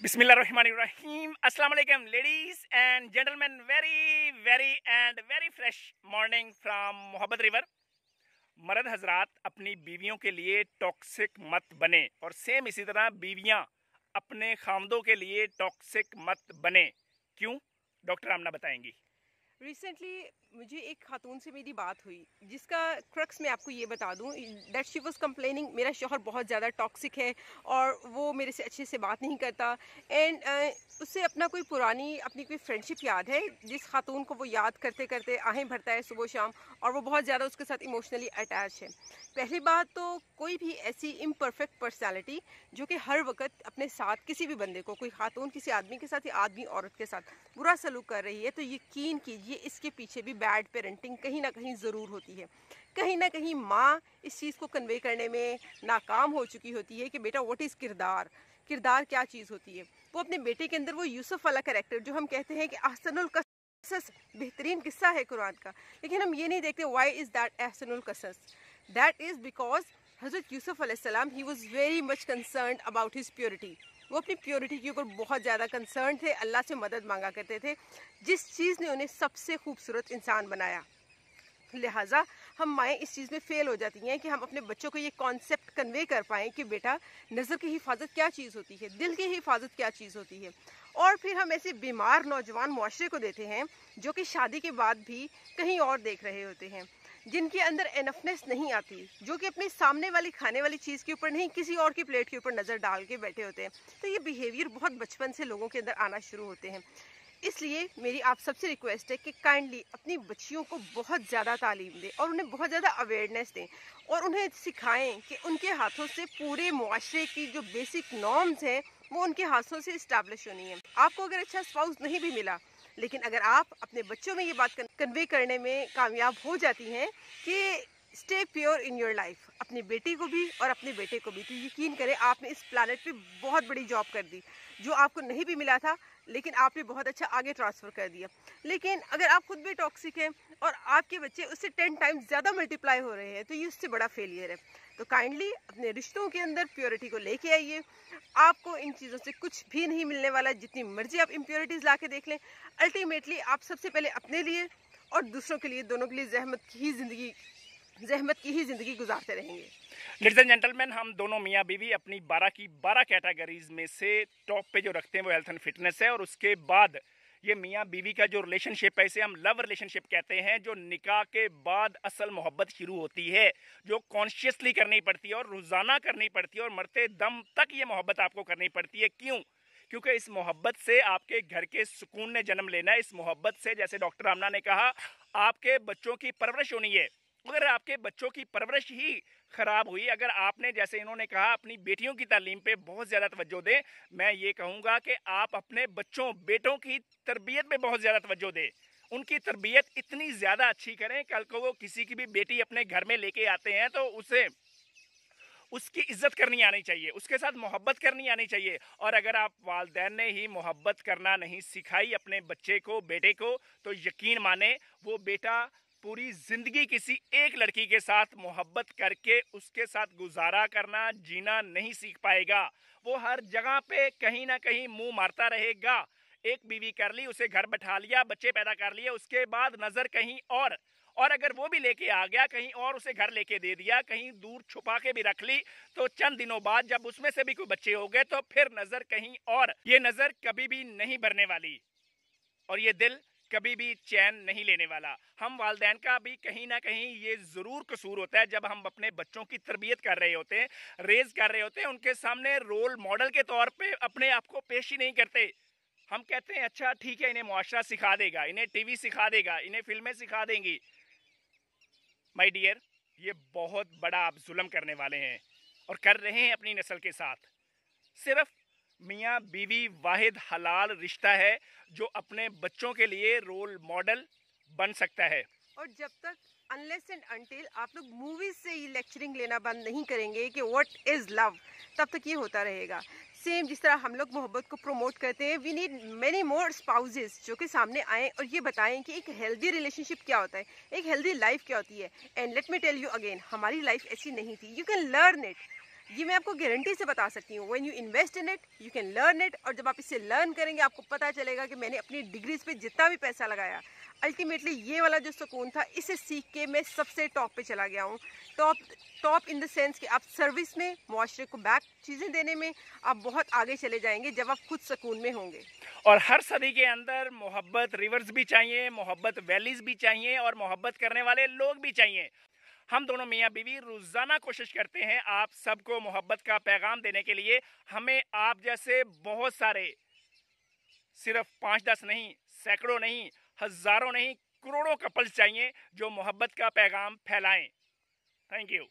बिस्मिल्लाहिर्रहमानिर्रहीम। अस्सलाम वालेकुम ladies and gentleman, very fresh morning from मोहब्बत रिवर। मर्द हजरात अपनी बीवियों के लिए टॉक्सिक मत बने और सेम इसी तरह बीवियां अपने खामदों के लिए टॉक्सिक मत बने। क्यों? डॉक्टर आमना बताएंगी। रिसेंटली मुझे एक खातून से मेरी बात हुई जिसका क्रक्स मैं आपको ये बता दूं दैट शी वाज कंप्लेनिंग मेरा शौहर बहुत ज़्यादा टॉक्सिक है और वो मेरे से अच्छे से बात नहीं करता एंड उससे अपनी कोई फ्रेंडशिप याद है जिस खातून को वो याद करते करते आहें भरता है सुबह शाम और वो बहुत ज़्यादा उसके साथ इमोशनली अटैच है। पहली बात तो कोई भी ऐसी इम्परफेक्ट पर्सनैलिटी जो कि हर वक्त अपने साथ किसी भी बंदे को, कोई खातून किसी आदमी के साथ या आदमी औरत के साथ बुरा सलूक कर रही है तो यकीन कीजिए इसके पीछे भी बैड पेरेंटिंग कहीं ना कहीं ज़रूर होती है। कहीं ना कहीं माँ इस चीज़ को कन्वे करने में नाकाम हो चुकी होती है कि बेटा व्हाट इज़ किरदार, किरदार क्या चीज़ होती है। वो अपने बेटे के अंदर वो यूसुफ वाला कैरेक्टर जो हम कहते हैं कि अहसनुल कसस, बेहतरीन किस्सा है कुरान का, लेकिन हम ये नहीं देखते व्हाई इज़ दैट अहसनुल कसस। दैट इज़ बिकॉज हज़रत यूसुफ अलैहिस्सलाम he was very much concerned about his purity. वो अपनी प्योरिटी के ऊपर बहुत ज़्यादा कंसर्न थे, अल्लाह से मदद मांगा करते थे, जिस चीज़ ने उन्हें सबसे खूबसूरत इंसान बनाया। लिहाजा हम माएँ इस चीज़ में फ़ेल हो जाती हैं कि हम अपने बच्चों को ये कॉन्सेप्ट कन्वे कर पाएँ कि बेटा नज़र की हिफाजत क्या चीज़ होती है, दिल की हिफाजत क्या चीज़ होती है। और फिर हम ऐसे बीमार नौजवान मुआशरे को देते हैं जो कि शादी के बाद भी कहीं और देख रहे होते हैं, जिनके अंदर एनफनेस नहीं आती, जो कि अपने सामने वाली खाने वाली चीज़ के ऊपर नहीं किसी और की प्लेट के ऊपर नज़र डाल के बैठे होते हैं। तो ये बिहेवियर बहुत बचपन से लोगों के अंदर आना शुरू होते हैं। इसलिए मेरी आप सबसे रिक्वेस्ट है कि काइंडली अपनी बच्चियों को बहुत ज़्यादा तालीम दें और उन्हें बहुत ज़्यादा अवेयरनेस दें और उन्हें सिखाएं कि उनके हाथों से पूरे मुआशरे की जो बेसिक नॉर्म्स हैं वो उनके हाथों से इस्टेब्लिश होनी है। आपको अगर अच्छा स्पाउस नहीं भी मिला, लेकिन अगर आप अपने बच्चों में ये बात कन्वे करने में कामयाब हो जाती हैं कि stay pure in your life, अपनी बेटी को भी और अपने बेटे को भी, तो यकीन करें आपने इस प्लानट पे बहुत बड़ी जॉब कर दी। जो आपको नहीं भी मिला था लेकिन आपने बहुत अच्छा आगे ट्रांसफ़र कर दिया। लेकिन अगर आप खुद भी टॉक्सिक हैं और आपके बच्चे उससे 10 टाइम्स ज़्यादा मल्टीप्लाई हो रहे हैं तो ये उससे बड़ा फेलियर है। तो काइंडली अपने रिश्तों के अंदर प्योरिटी को लेके आइए। आपको इन चीज़ों से कुछ भी नहीं मिलने वाला, जितनी मर्जी आप इम्प्योरिटीज़ ला के देख लें, अल्टीमेटली आप सबसे पहले अपने लिए और दूसरों के लिए, दोनों के लिए जहमत की ही ज़िंदगी गुजारते रहेंगे। लेडीज एंड जेंटलमैन, हम दोनों मियाँ बीवी अपनी 12 की 12 कैटेगरीज में से टॉप पे जो रखते हैं वो हेल्थ एंड फिटनेस है। और उसके बाद ये मियाँ बीवी का जो रिलेशनशिप है इसे हम लव रिलेशनशिप कहते हैं, जो निकाह के बाद असल मोहब्बत शुरू होती है, जो कॉन्शियसली करनी पड़ती है और रोज़ाना करनी पड़ती है और मरते दम तक ये मोहब्बत आपको करनी पड़ती है। क्यों? क्योंकि इस मोहब्बत से आपके घर के सुकून ने जन्म लेना है। इस मोहब्बत से, जैसे डॉक्टर आमना ने कहा, आपके बच्चों की परवरिश होनी है। अगर आपके बच्चों की परवरिश ही ख़राब हुई, अगर आपने, जैसे इन्होंने कहा, अपनी बेटियों की तालीम पे बहुत ज़्यादा तवज्जो दें, मैं ये कहूँगा कि आप अपने बच्चों, बेटों की तरबियत पे बहुत ज़्यादा तवज्जो दें। उनकी तरबियत इतनी ज़्यादा अच्छी करें, कल को वो किसी की भी बेटी अपने घर में लेके आते हैं तो उसे उसकी इज्जत करनी आनी चाहिए, उसके साथ मोहब्बत करनी आनी चाहिए। और अगर आप वालिदैन ने ही मोहब्बत करना नहीं सिखाई अपने बच्चे को, बेटे को, तो यकीन माने वो बेटा पूरी ज़िंदगी किसी एक लड़की के साथ मोहब्बत करके उसके साथ गुजारा करना, जीना नहीं सीख पाएगा। वो हर जगह पे कहीं ना कहीं मुंह मारता रहेगा। एक बीवी कर ली, उसे घर बैठा लिया, बच्चे पैदा कर लिए, उसके बाद नज़र कहीं और अगर वो भी लेके आ गया कहीं और, उसे घर लेके दे दिया, कहीं दूर छुपा के भी रख ली, तो चंद दिनों बाद जब उसमें से भी कोई बच्चे हो गए तो फिर नज़र कहीं और। ये नज़र कभी भी नहीं भरने वाली और ये दिल कभी भी चैन नहीं लेने वाला। हम वालिदैन का भी कहीं ना कहीं ये ज़रूर कसूर होता है जब हम अपने बच्चों की तरबियत कर रहे होते हैं, रेज़ कर रहे होते हैं, उनके सामने रोल मॉडल के तौर पे अपने आप को पेश ही नहीं करते। हम कहते हैं अच्छा ठीक है, इन्हें मुआशरा सिखा देगा, इन्हें टीवी सिखा देगा, इन्हें फिल्में सिखा देंगी। माय डियर, ये बहुत बड़ा आप जुल्म करने वाले हैं और कर रहे हैं अपनी नस्ल के साथ। सिर्फ मियाँ बीवी वाहिद हलाल रिश्ता है जो अपने बच्चों के लिए रोल मॉडल बन सकता है। और जब तक अनलेस एंड अनटिल आप लोग मूवीज से ये लेक्चरिंग लेना बंद नहीं करेंगे कि व्हाट इज़ लव, तब तक ये होता रहेगा। सेम जिस तरह हम लोग मोहब्बत को प्रमोट करते हैं, we need many more spouses जो कि सामने आएँ और ये बताएं कि एक हेल्दी रिलेशनशिप क्या होता है, एक हेल्दी लाइफ क्या होती है। And let me tell you again, हमारी लाइफ ऐसी नहीं थी। You can learn it. ये मैं आपको गारंटी से बता सकती हूँ. When you invest in it you can learn it, और जब आप इससे लर्न करेंगे आपको पता चलेगा कि मैंने अपनी डिग्रीज पे जितना भी पैसा लगाया, अल्टीमेटली ये वाला जो सुकून था इसे सीख के मैं सबसे टॉप पे चला गया हूँ. टॉप इन द सेंस कि आप सर्विस में, मुआशरे को बैक चीज़ें देने में आप बहुत आगे चले जाएंगे जब आप खुद सुकून में होंगे. और हर सदी के अंदर मोहब्बत रिवर्स भी चाहिए, मोहब्बत वैलीज भी चाहिए और मोहब्बत करने वाले लोग भी चाहिए. हम दोनों मियाँ बीवी रोज़ाना कोशिश करते हैं आप सबको मोहब्बत का पैगाम देने के लिए. हमें आप जैसे बहुत सारे, सिर्फ 5-10 नहीं, सैकड़ों नहीं, हज़ारों नहीं, करोड़ों कपल्स चाहिए जो मोहब्बत का पैगाम फैलाएं. Thank you.